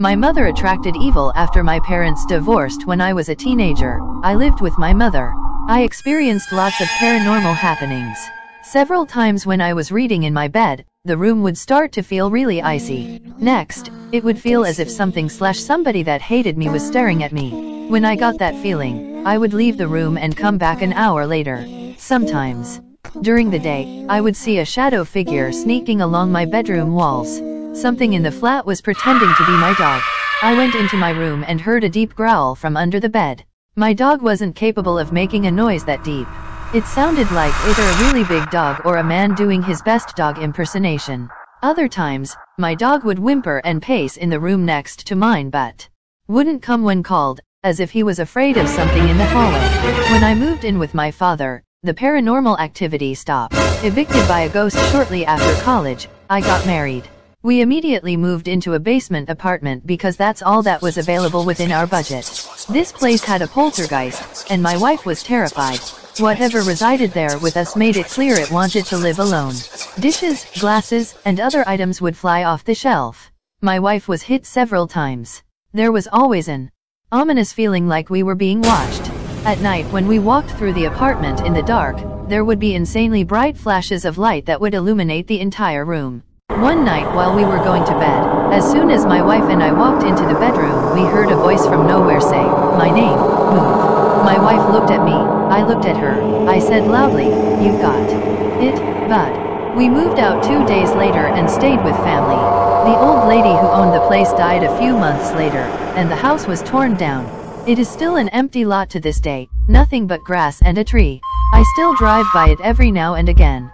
My mother attracted evil after my parents divorced when I was a teenager. I lived with my mother. I experienced lots of paranormal happenings. Several times when I was reading in my bed, the room would start to feel really icy. Next, it would feel as if something/somebody that hated me was staring at me. When I got that feeling, I would leave the room and come back an hour later. Sometimes, during the day, I would see a shadow figure sneaking along my bedroom walls. Something in the flat was pretending to be my dog. I went into my room and heard a deep growl from under the bed. My dog wasn't capable of making a noise that deep. It sounded like either a really big dog or a man doing his best dog impersonation. Other times, my dog would whimper and pace in the room next to mine but wouldn't come when called, as if he was afraid of something in the hallway. When I moved in with my father, the paranormal activity stopped. Evicted by a ghost shortly after college, I got married. We immediately moved into a basement apartment because that's all that was available within our budget. This place had a poltergeist, and my wife was terrified. Whatever resided there with us made it clear it wanted to live alone. Dishes, glasses, and other items would fly off the shelf. My wife was hit several times. There was always an ominous feeling like we were being watched. At night when we walked through the apartment in the dark, there would be insanely bright flashes of light that would illuminate the entire room. One night while we were going to bed, as soon as my wife and I walked into the bedroom, we heard a voice from nowhere say, "My name, move." My wife looked at me, I looked at her. I said loudly, "You got it, bud." We moved out 2 days later and stayed with family. The old lady who owned the place died a few months later, and the house was torn down. It is still an empty lot to this day, nothing but grass and a tree. I still drive by it every now and again.